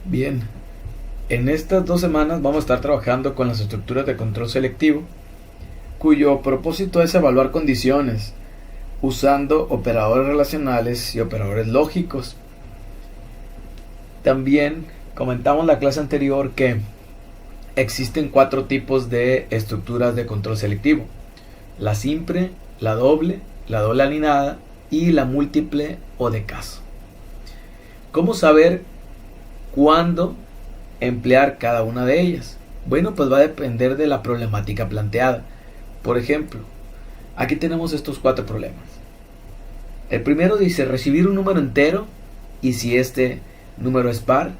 Bien, en estas 2 semanas vamos a estar trabajando con las estructuras de control selectivo, cuyo propósito es evaluar condiciones usando operadores relacionales y operadores lógicos. También comentamos en la clase anterior que existen 4 tipos de estructuras de control selectivo: la simple, la doble alineada y la múltiple o de caso. ¿Cómo saber cuándo emplear cada una de ellas? Bueno, pues va a depender de la problemática planteada. Por ejemplo, aquí tenemos estos 4 problemas. El primero dice recibir un número entero, y si este número es par,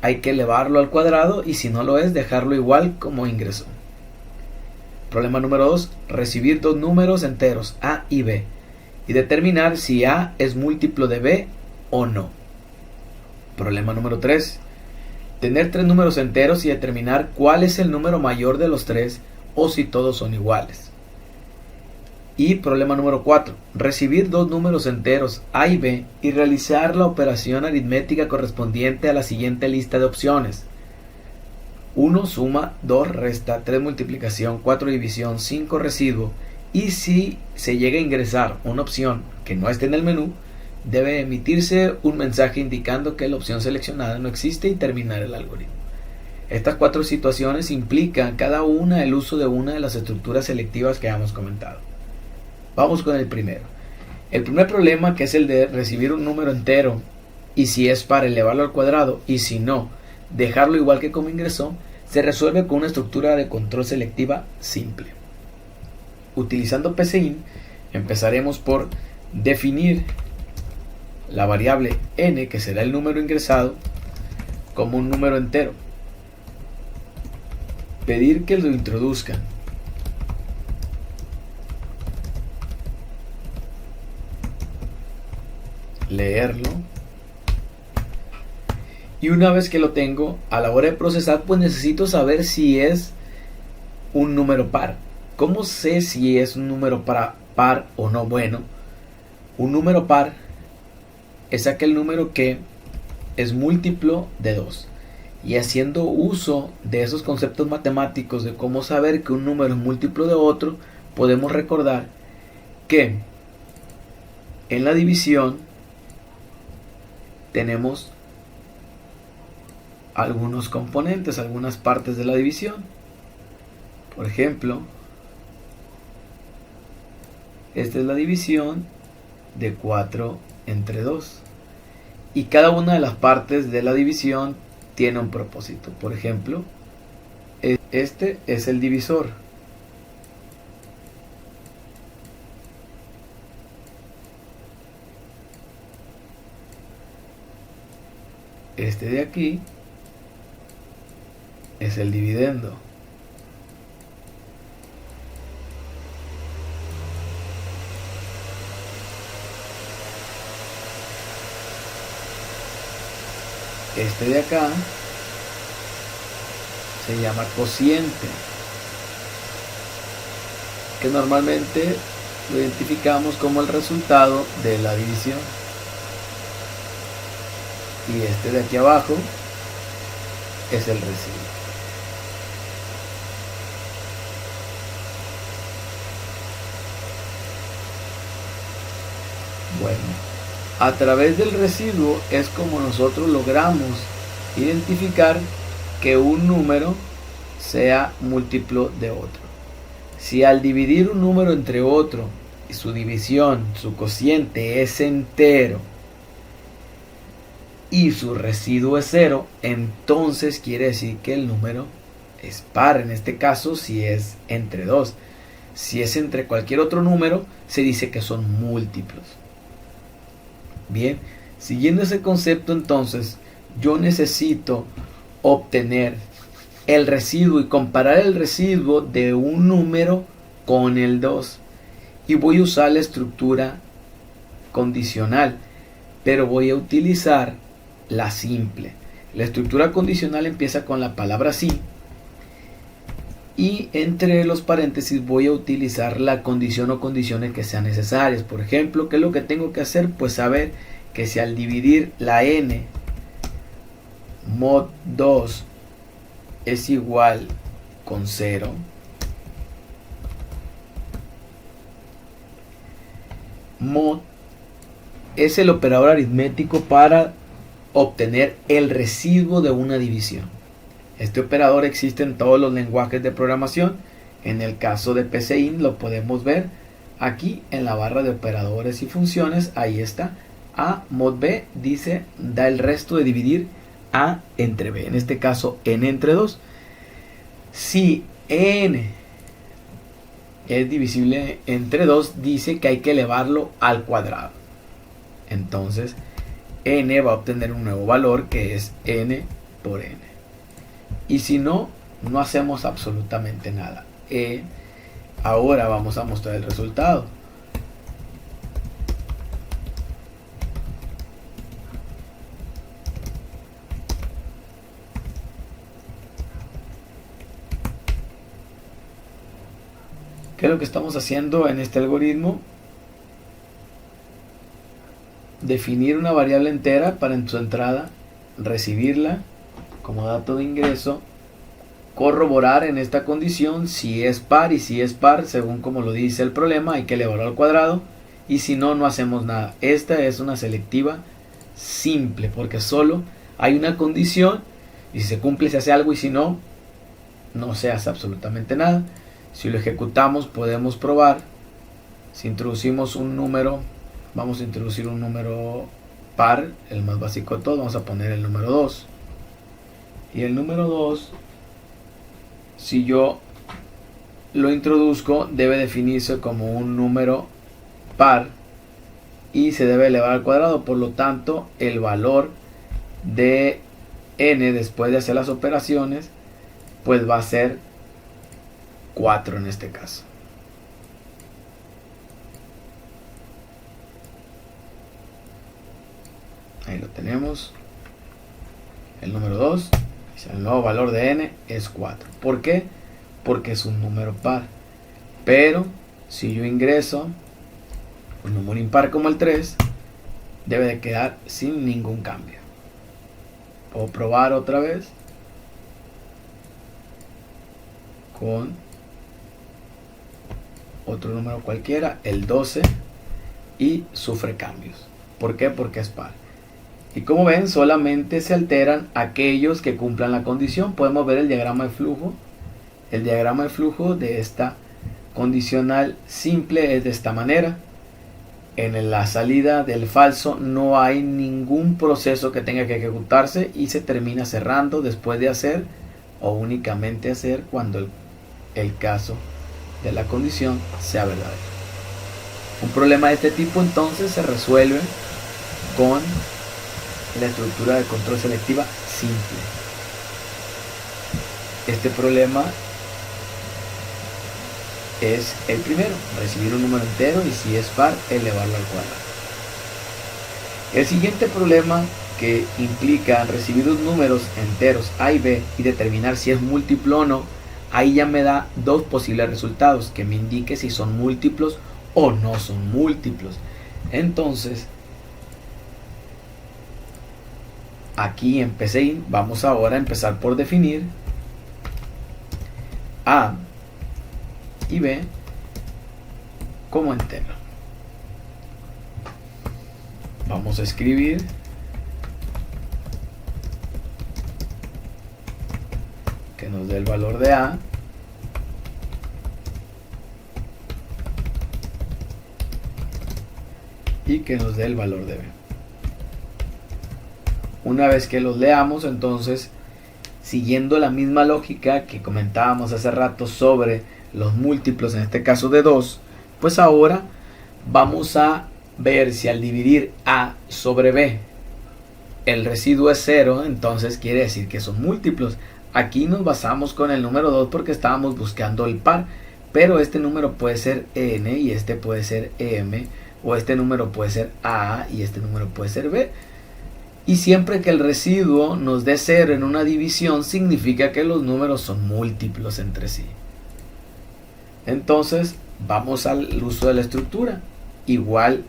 hay que elevarlo al cuadrado, y si no lo es, dejarlo igual como ingresó. Problema número 2, recibir 2 números enteros, A y B, y determinar si A es múltiplo de B o no. Problema número 3, tener 3 números enteros y determinar cuál es el número mayor de los 3 o si todos son iguales. Y problema número 4, recibir 2 números enteros A y B y realizar la operación aritmética correspondiente a la siguiente lista de opciones: 1 suma, 2 resta, 3 multiplicación, 4 división, 5 residuo. Y si se llega a ingresar una opción que no esté en el menú, debe emitirse un mensaje indicando que la opción seleccionada no existe y terminar el algoritmo. Estas 4 situaciones implican cada una el uso de una de las estructuras selectivas que hemos comentado. Vamos con el primero. El primer problema, que es el de recibir un número entero y si es par, elevarlo al cuadrado, y si no, dejarlo igual que como ingresó, se resuelve con una estructura de control selectiva simple. Utilizando PCIN, empezaremos por definir la variable n, que será el número ingresado, como un número entero. Pedir que lo introduzcan. Leerlo. Y una vez que lo tengo, a la hora de procesar, pues necesito saber si es un número par. ¿Cómo sé si es un número par o no? Bueno, un número par es aquel número que es múltiplo de 2. Y haciendo uso de esos conceptos matemáticos de cómo saber que un número es múltiplo de otro, podemos recordar que en la división tenemos algunos componentes, algunas partes de la división. Por ejemplo, esta es la división de 4 entre 2. Y cada una de las partes de la división tiene un propósito. Por ejemplo, este es el divisor. Este de aquí es el dividendo. Este de acá se llama cociente, que normalmente lo identificamos como el resultado de la división. Y este de aquí abajo es el residuo. Bueno, a través del residuo es como nosotros logramos identificar que un número sea múltiplo de otro. Si al dividir un número entre otro y su división, su cociente es entero y su residuo es 0, entonces quiere decir que el número es par. En este caso, si es entre 2. Si es entre cualquier otro número, se dice que son múltiplos. Bien, siguiendo ese concepto, entonces yo necesito obtener el residuo y comparar el residuo de un número con el 2. Y voy a usar la estructura condicional, pero voy a utilizar la simple. La estructura condicional empieza con la palabra sí, y entre los paréntesis voy a utilizar la condición o condiciones que sean necesarias. Por ejemplo, ¿qué es lo que tengo que hacer? Pues saber que si al dividir la n mod 2 es igual con 0, mod es el operador aritmético para obtener el residuo de una división. Este operador existe en todos los lenguajes de programación. En el caso de PCInt lo podemos ver aquí en la barra de operadores y funciones. Ahí está. A mod B dice da el resto de dividir A entre B. En este caso n entre 2. Si n es divisible entre 2, dice que hay que elevarlo al cuadrado. Entonces n va a obtener un nuevo valor que es n por n. Y si no, no hacemos absolutamente nada. Ahora vamos a mostrar el resultado. ¿Qué es lo que estamos haciendo en este algoritmo? Definir una variable entera para en su entrada recibirla como dato de ingreso, corroborar en esta condición si es par, y si es par, según como lo dice el problema, hay que elevarlo al cuadrado, y si no, no hacemos nada. Esta es una selectiva simple, porque solo hay una condición, y si se cumple se hace algo, y si no, no se hace absolutamente nada. Si lo ejecutamos podemos probar. Si introducimos un número, vamos a introducir un número par, el más básico de todos, vamos a poner el número 2. Y el número 2, si yo lo introduzco, debe definirse como un número par y se debe elevar al cuadrado. Por lo tanto, el valor de n después de hacer las operaciones, pues va a ser 4 en este caso. Ahí lo tenemos. El número 2. El nuevo valor de n es 4. ¿Por qué? Porque es un número par. Pero si yo ingreso un número impar como el 3, debe de quedar sin ningún cambio. Puedo probar otra vez con otro número cualquiera, el 12, y sufre cambios. ¿Por qué? Porque es par. Y como ven, solamente se alteran aquellos que cumplan la condición. Podemos ver el diagrama de flujo. El diagrama de flujo de esta condicional simple es de esta manera. En la salida del falso no hay ningún proceso que tenga que ejecutarse y se termina cerrando después de hacer o únicamente hacer cuando el caso de la condición sea verdadero. Un problema de este tipo entonces se resuelve con la estructura de control selectiva simple. Este problema es el primero, recibir un número entero y si es par, elevarlo al cuadrado. El siguiente problema, que implica recibir los números enteros a y b y determinar si es múltiplo o no, ahí ya me da dos posibles resultados que me indique si son múltiplos o no son múltiplos. Entonces, aquí en PCInt vamos ahora a empezar por definir a y b como entero. Vamos a escribir que nos dé el valor de a y que nos dé el valor de b. Una vez que los leamos, entonces, siguiendo la misma lógica que comentábamos hace rato sobre los múltiplos, en este caso de 2, pues ahora vamos a ver si al dividir a sobre b el residuo es 0, entonces quiere decir que son múltiplos. Aquí nos basamos con el número 2 porque estábamos buscando el par, pero este número puede ser n y este puede ser m, o este número puede ser a y este número puede ser b. Y siempre que el residuo nos dé 0 en una división, significa que los números son múltiplos entre sí. Entonces, vamos al uso de la estructura. Igual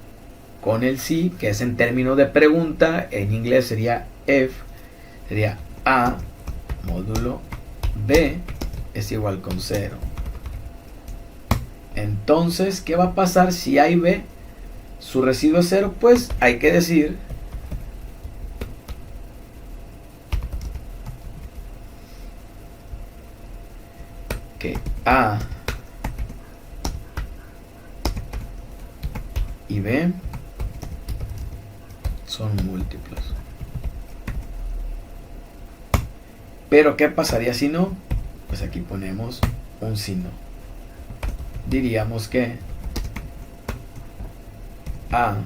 con el si, que es en términos de pregunta, en inglés sería if, sería A módulo B es igual con 0. Entonces, ¿qué va a pasar si A y B su residuo es 0? Pues hay que decir que A y B son múltiplos. Pero ¿qué pasaría si no? Pues aquí ponemos un si no. Diríamos que A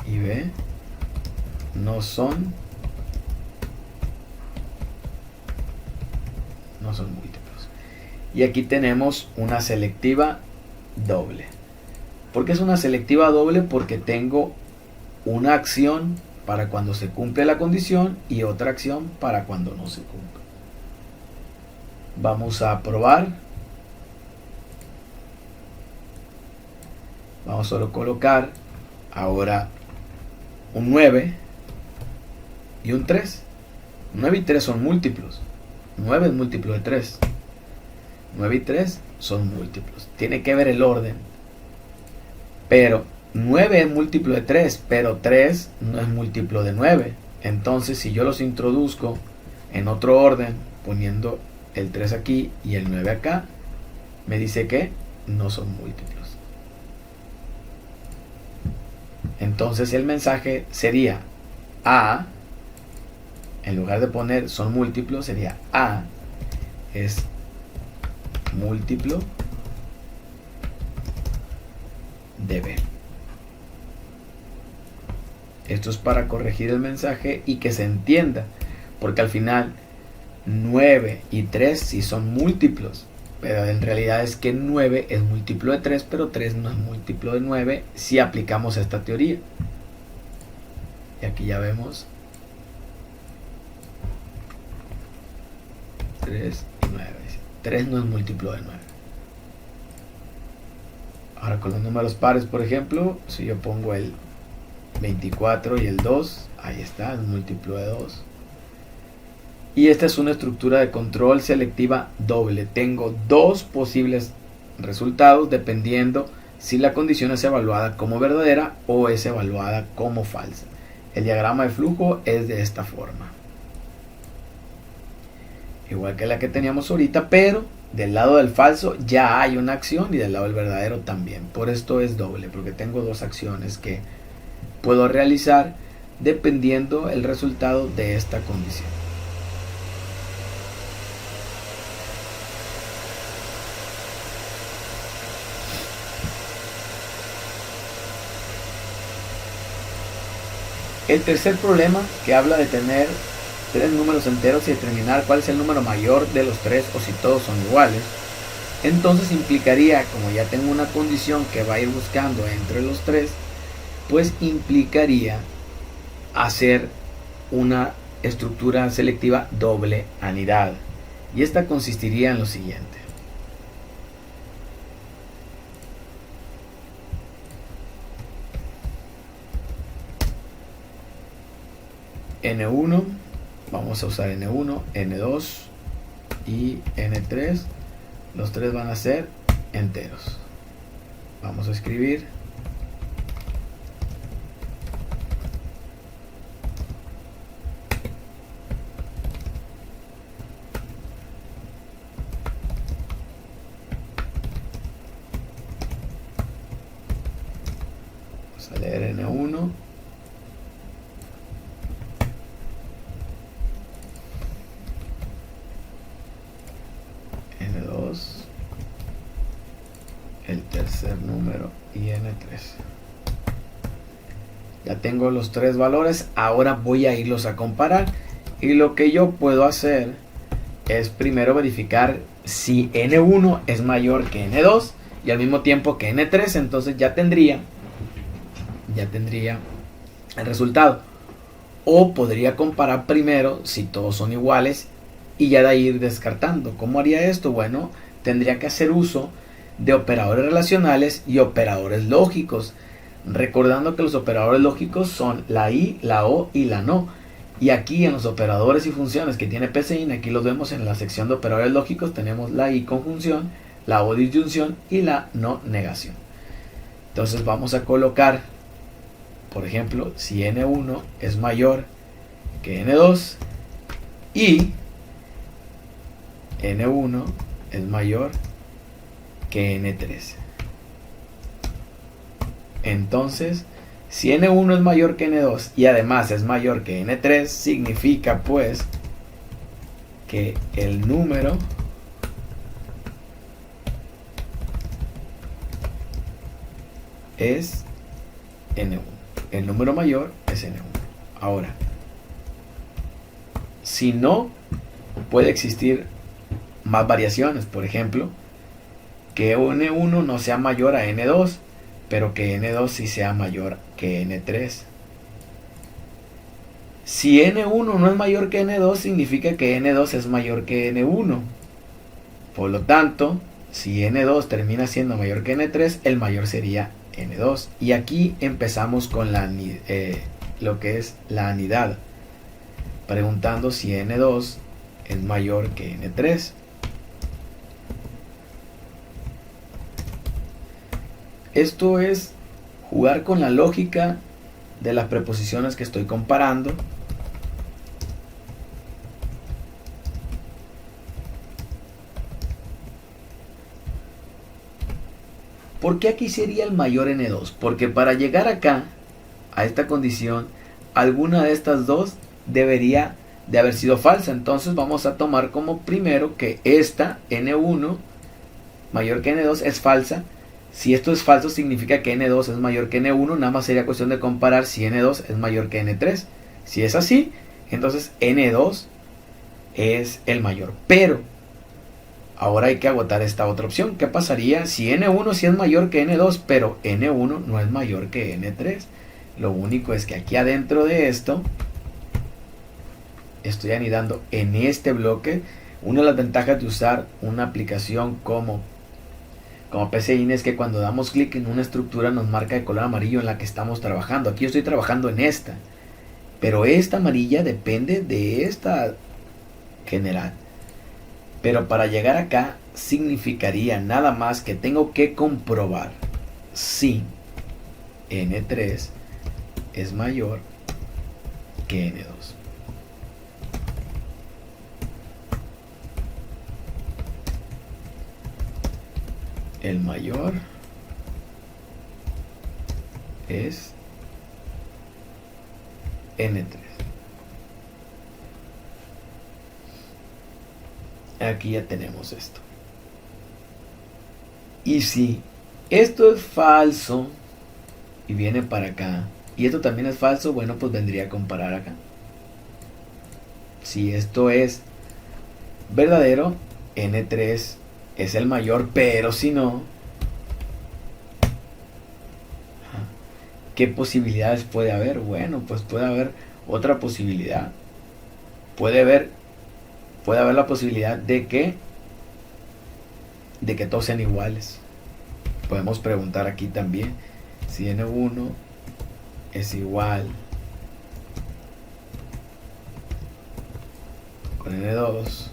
y B no son múltiplos. Y aquí tenemos una selectiva doble. ¿Por qué es una selectiva doble? Porque tengo una acción para cuando se cumple la condición y otra acción para cuando no se cumple. Vamos a probar. Vamos a solo colocar ahora un 9 y un 3. 9 y 3 son múltiplos. 9 es múltiplo de 3. 9 y 3 son múltiplos. Tiene que ver el orden. Pero 9 es múltiplo de 3, pero 3 no es múltiplo de 9. Entonces, si yo los introduzco en otro orden, poniendo el 3 aquí y el 9 acá, me dice que no son múltiplos. Entonces el mensaje sería A, en lugar de poner son múltiplos, sería A es múltiplo de B. Esto es para corregir el mensaje y que se entienda, porque al final 9 y 3 sí son múltiplos, pero en realidad es que 9 es múltiplo de 3, pero 3 no es múltiplo de 9 si aplicamos esta teoría. Y aquí ya vemos 3 y 9. 3 no es múltiplo de 9. Ahora con los números pares, por ejemplo, si yo pongo el 24 y el 2, ahí está, es múltiplo de 2. Y esta es una estructura de control selectiva doble. Tengo dos posibles resultados dependiendo si la condición es evaluada como verdadera o es evaluada como falsa. El diagrama de flujo es de esta forma. Igual que la que teníamos ahorita, pero del lado del falso ya hay una acción y del lado del verdadero también. Por esto es doble, porque tengo dos acciones que puedo realizar dependiendo el resultado de esta condición. El tercer problema, que habla de tener tres números enteros y determinar cuál es el número mayor de los tres o si todos son iguales, entonces implicaría, como ya tengo una condición que va a ir buscando entre los tres, pues implicaría hacer una estructura selectiva doble anidada. Y esta consistiría en lo siguiente. N1, vamos a usar N1, N2 y N3. Los tres van a ser enteros. Vamos a escribir vamos a leer N1 N2, el tercer número y N3. Ya tengo los tres valores, ahora voy a irlos a comparar y lo que yo puedo hacer es primero verificar si N1 es mayor que N2 y al mismo tiempo que N3, entonces ya tendría el resultado. O podría comparar primero si todos son iguales y ya de ahí ir descartando. ¿Cómo haría esto? Bueno, tendría que hacer uso de operadores relacionales y operadores lógicos Recordando que los operadores lógicos son la y, la o y la no. Y aquí en los operadores y funciones que tiene PCIN, aquí los vemos en la sección de operadores lógicos, tenemos la y conjunción, la o disyunción y la no negación. Entonces vamos a colocar, por ejemplo, si N1 es mayor que N2 y N1 es mayor que N3. Entonces, si N1 es mayor que N2 y además es mayor que N3, significa pues que el número es N1. El número mayor es N1. Ahora, si no, puede existir más variaciones. Por ejemplo, que N1 no sea mayor a N2, pero que N2 sí sea mayor que N3. Si N1 no es mayor que N2, significa que N2 es mayor que N1. Por lo tanto, si N2 termina siendo mayor que N3, el mayor sería N2. Y aquí empezamos con lo que es la anidad, preguntando si N2 es mayor que N3. Esto es jugar con la lógica de las preposiciones que estoy comparando. ¿Por qué aquí sería el mayor N2? Porque para llegar acá, a esta condición, alguna de estas dos debería de haber sido falsa. Entonces vamos a tomar como primero que esta N1 mayor que N2 es falsa. Si esto es falso, significa que N2 es mayor que N1. Nada más sería cuestión de comparar si N2 es mayor que N3. Si es así, entonces N2 es el mayor. Pero ahora hay que agotar esta otra opción. ¿Qué pasaría si N1 sí es mayor que N2, pero N1 no es mayor que N3? Lo único es que aquí adentro de esto estoy anidando en este bloque. Una de las ventajas de usar una aplicación como PCIN es que cuando damos clic en una estructura nos marca de color amarillo en la que estamos trabajando. Aquí yo estoy trabajando en esta, pero esta amarilla depende de esta general. Pero para llegar acá significaría nada más que tengo que comprobar si N3 es mayor que N2. El mayor es N3. Aquí ya tenemos esto. Y si esto es falso y viene para acá, y esto también es falso, bueno, pues vendría a comparar acá. Si esto es verdadero, N3 es el mayor, pero si no, ¿qué posibilidades puede haber? Bueno, pues puede haber otra posibilidad. Puede haber la posibilidad de que todos sean iguales. Podemos preguntar aquí también si N1 es igual con N2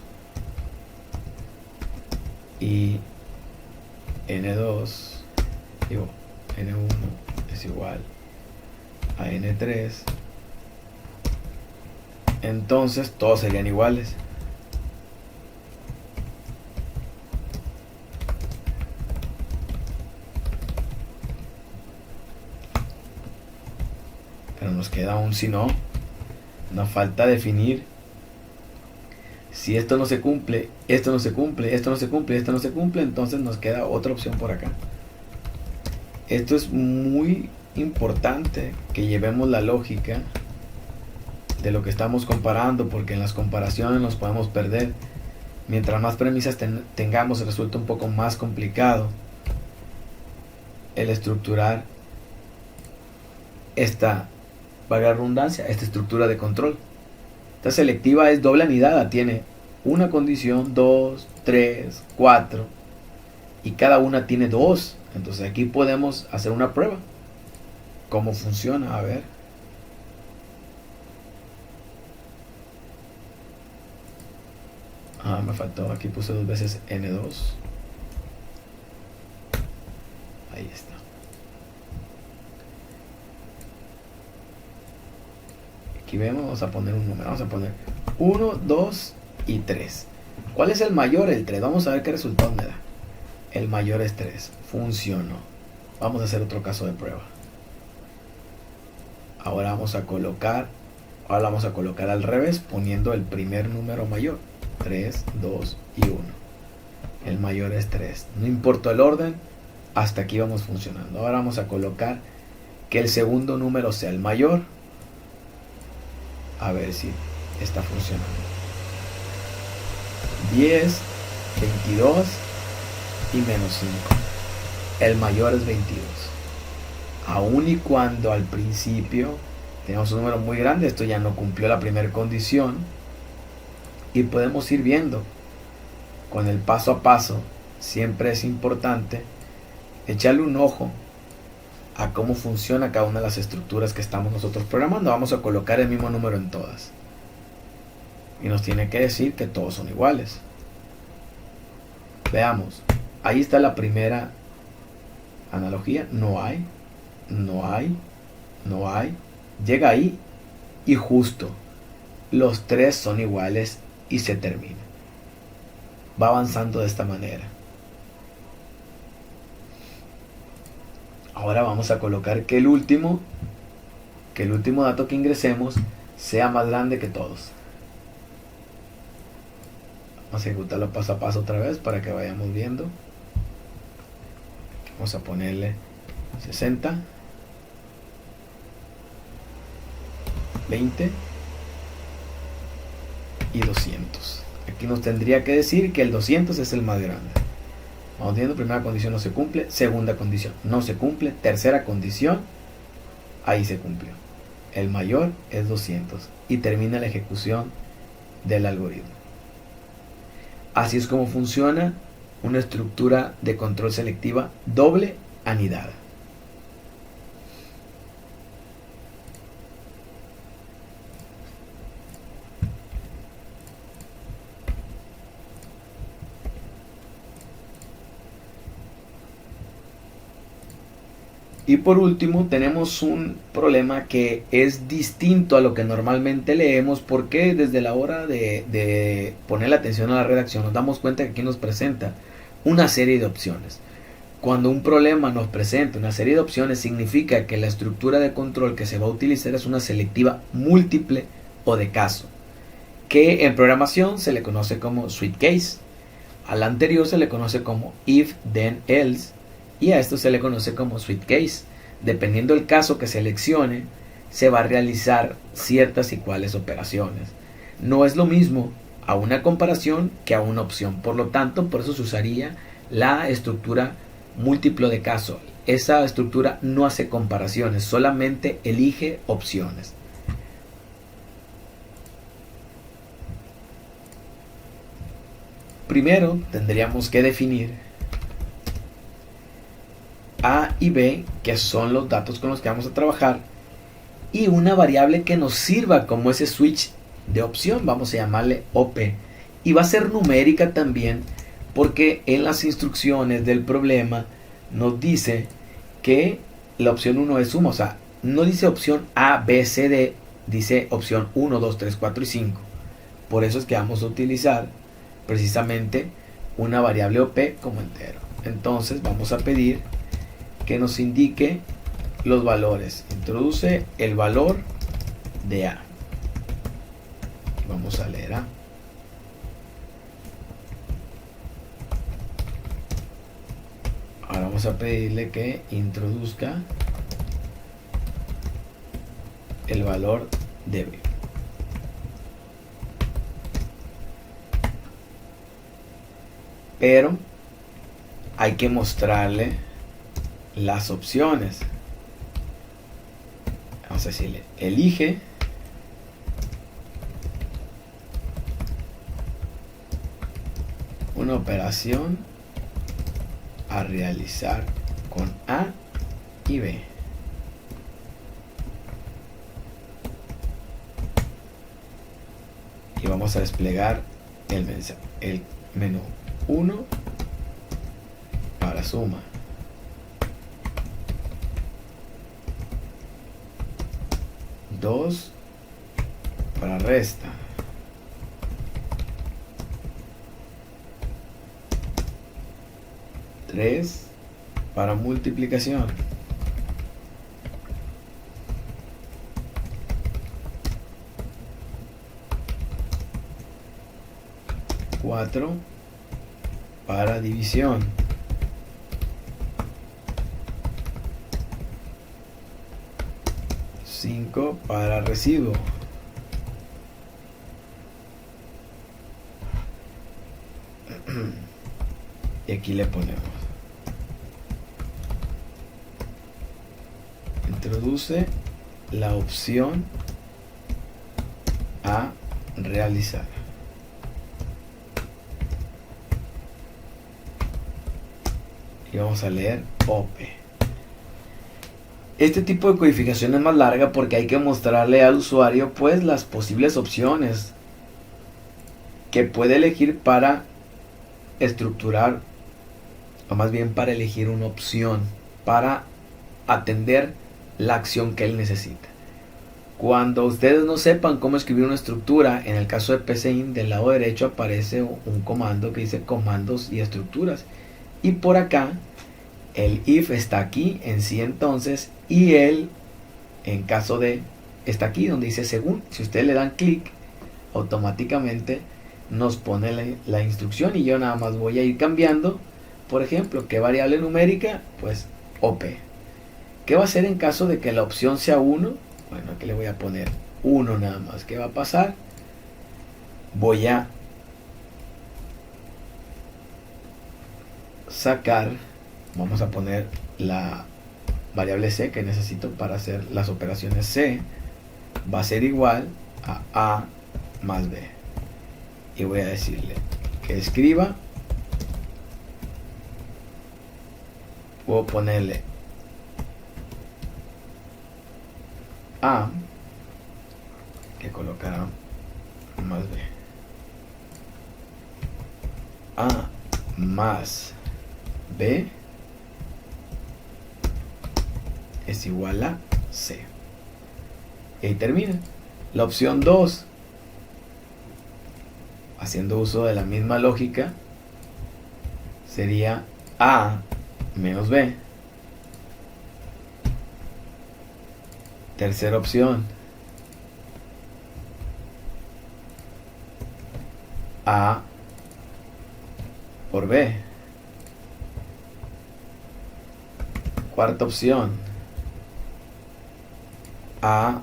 y N1 es igual a N3, entonces todos serían iguales. Pero nos queda un si no. Nos falta definir si esto no se cumple, esto no se cumple, esto no se cumple, esto no se cumple, entonces nos queda otra opción por acá. Esto es muy importante que llevemos la lógica de lo que estamos comparando, porque en las comparaciones nos podemos perder. Mientras más premisas tengamos, resulta un poco más complicado el estructurar esta, valga la redundancia, esta estructura de control. Esta selectiva es doble anidada, tiene una condición, 2, 3, 4 y cada una tiene 2. Entonces aquí podemos hacer una prueba. cómo funciona, a ver. Me faltó, aquí puse 2 veces N2. Ahí está. Aquí vemos, vamos a poner un número, vamos a poner 1, 2 y 3. ¿Cuál es el mayor? El 3. Vamos a ver qué resultado me da. El mayor es 3. Funcionó. Vamos a hacer otro caso de prueba. Ahora vamos a colocar al revés, poniendo el primer número mayor. 3, 2 y 1. El mayor es 3. No importa el orden, hasta aquí vamos funcionando. Ahora vamos a colocar que el segundo número sea el mayor. A ver si está funcionando. 10, 22 y menos 5. El mayor es 22. Aun y cuando al principio tenemos un número muy grande, esto ya no cumplió la primera condición. Y podemos ir viendo con el paso a paso. Siempre es importante echarle un ojo a cómo funciona cada una de las estructuras que estamos nosotros programando. Vamos a colocar el mismo número en todas. Y nos tiene que decir que todos son iguales. Veamos. Ahí está la primera analogía. No hay. Llega ahí y justo los 3 son iguales y se termina. Va avanzando de esta manera. Ahora vamos a colocar que el último dato que ingresemos sea más grande que todos. Vamos a ejecutarlo paso a paso otra vez para que vayamos viendo. Vamos a ponerle 60, 20 y 200. Aquí nos tendría que decir que el 200 es el más grande. Vamos viendo, primera condición no se cumple, segunda condición no se cumple, tercera condición, ahí se cumplió. El mayor es 200 y termina la ejecución del algoritmo. Así es como funciona una estructura de control selectiva doble anidada. Y por último tenemos un problema que es distinto a lo que normalmente leemos, porque desde la hora de poner la atención a la redacción nos damos cuenta que aquí nos presenta una serie de opciones. Cuando un problema nos presenta una serie de opciones, significa que la estructura de control que se va a utilizar es una selectiva múltiple o de caso, que en programación se le conoce como switch case. A la anterior se le conoce como if, then, else, y a esto se le conoce como switch case. Dependiendo del caso que seleccione, se va a realizar ciertas y cuales operaciones. No es lo mismo a una comparación que a una opción. Por lo tanto, por eso se usaría la estructura múltiplo de caso. Esa estructura no hace comparaciones, solamente elige opciones. Primero tendríamos que definir A y B, que son los datos con los que vamos a trabajar, y una variable que nos sirva como ese switch de opción, vamos a llamarle OP, y va a ser numérica también, porque en las instrucciones del problema nos dice que la opción 1 es suma, o sea, no dice opción A, B, C, D, dice opción 1, 2, 3, 4 y 5. Por eso es que vamos a utilizar precisamente una variable OP como entero. Entonces vamos a pedir que nos indique los valores. Introduce el valor de A. Vamos a leer A. Ahora vamos a pedirle que introduzca el valor de B. Pero hay que mostrarle las opciones. Vamos a decirle, elige una operación a realizar con A y B. vamos a desplegar el menú. 1 para suma, 2 para resta, 3 para multiplicación, 4 para división, 5 para residuo, y aquí le ponemos introduce la opción a realizar. Y vamos a leer OP. Este tipo de codificación es más larga porque hay que mostrarle al usuario pues las posibles opciones que puede elegir para estructurar, o más bien para elegir una opción para atender la acción que él necesita. Cuando ustedes no sepan cómo escribir una estructura, en el caso de PCInt, del lado derecho aparece un comando que dice comandos y estructuras, y por acá el if está aquí en sí entonces, y el en caso de está aquí donde dice según. Si ustedes le dan clic, automáticamente nos pone la instrucción, y yo nada más voy a ir cambiando. Por ejemplo, ¿qué variable numérica? Pues OP. ¿Qué va a hacer en caso de que la opción sea 1? Bueno, aquí le voy a poner 1 nada más. ¿Qué va a pasar? Voy a sacar, vamos a poner la variable C que necesito para hacer las operaciones C, va a ser igual a más B, y voy a decirle que escriba, puedo ponerle A, que colocará más B, A más B es igual a C. Y ahí termina. La opción 2, haciendo uso de la misma lógica, sería A menos B. Tercera opción, A por B. Cuarta opción, A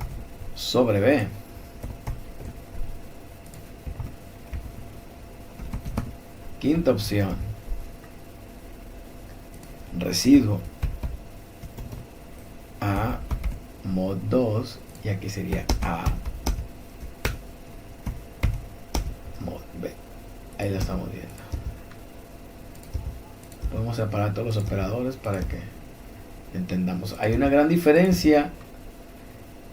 sobre B. Quinta opción, residuo, A mod 2, y aquí sería A mod B. Ahí la estamos viendo. Podemos separar todos los operadores para que entendamos. Hay una gran diferencia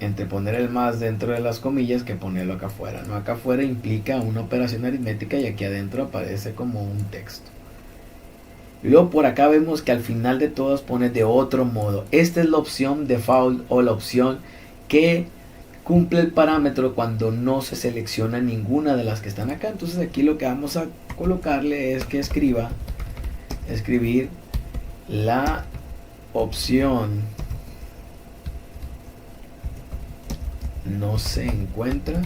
entre poner el más dentro de las comillas que ponerlo acá afuera. No, acá afuera implica una operación aritmética y aquí adentro aparece como un texto. Y luego por acá vemos que al final de todas pone de otro modo. Esta es la opción default, o la opción que cumple el parámetro cuando no se selecciona ninguna de las que están acá. Entonces aquí lo que vamos a colocarle es que escribir la opción no se encuentra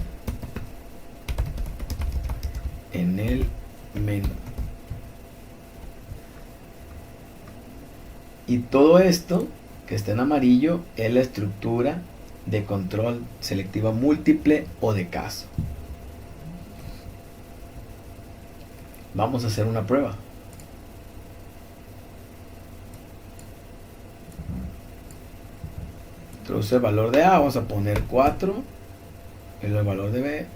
en el menú. Y todo esto que está en amarillo es la estructura de control selectiva múltiple o de caso. Vamos a hacer una prueba. Introduce el valor de A, vamos a poner 4, y el valor de B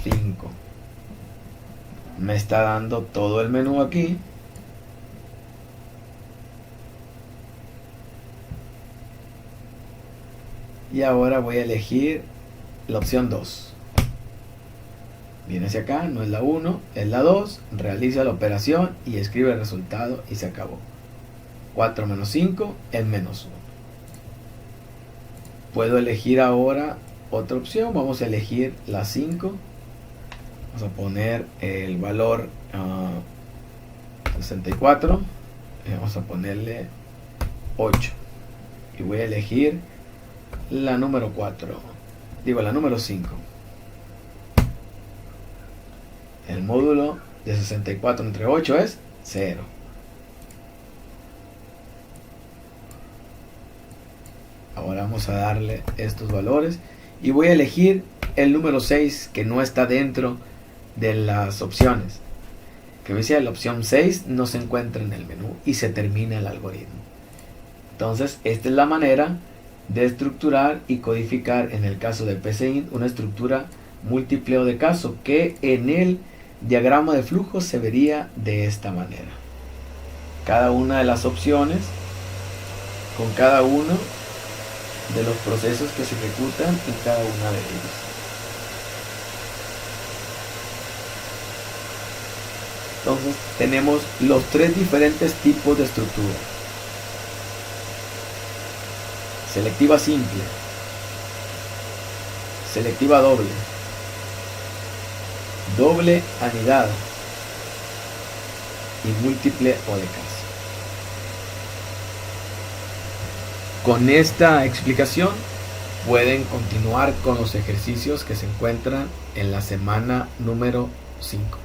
5. Me está dando todo el menú aquí. Y ahora voy a elegir la opción 2. Viene hacia acá, no es la 1, es la 2, realiza la operación y escribe el resultado y se acabó. 4 menos 5 es menos 1. Puedo elegir ahora otra opción, vamos a elegir la 5. Vamos a poner el valor 64 y vamos a ponerle 8. Y voy a elegir la número 4, digo la número 5. El módulo de 64 entre 8 es 0. Ahora vamos a darle estos valores y voy a elegir el número 6 que no está dentro de las opciones. Que decía la opción 6 no se encuentra en el menú y se termina el algoritmo. Entonces esta es la manera de estructurar y codificar en el caso de PCInt una estructura múltiple de caso que en el diagrama de flujo se vería de esta manera. Cada una de las opciones con cada uno de los procesos que se ejecutan en cada una de ellos. Entonces tenemos los tres diferentes tipos de estructura: selectiva simple, selectiva doble, doble anidada y múltiple o de caso. Con esta explicación pueden continuar con los ejercicios que se encuentran en la semana número 5.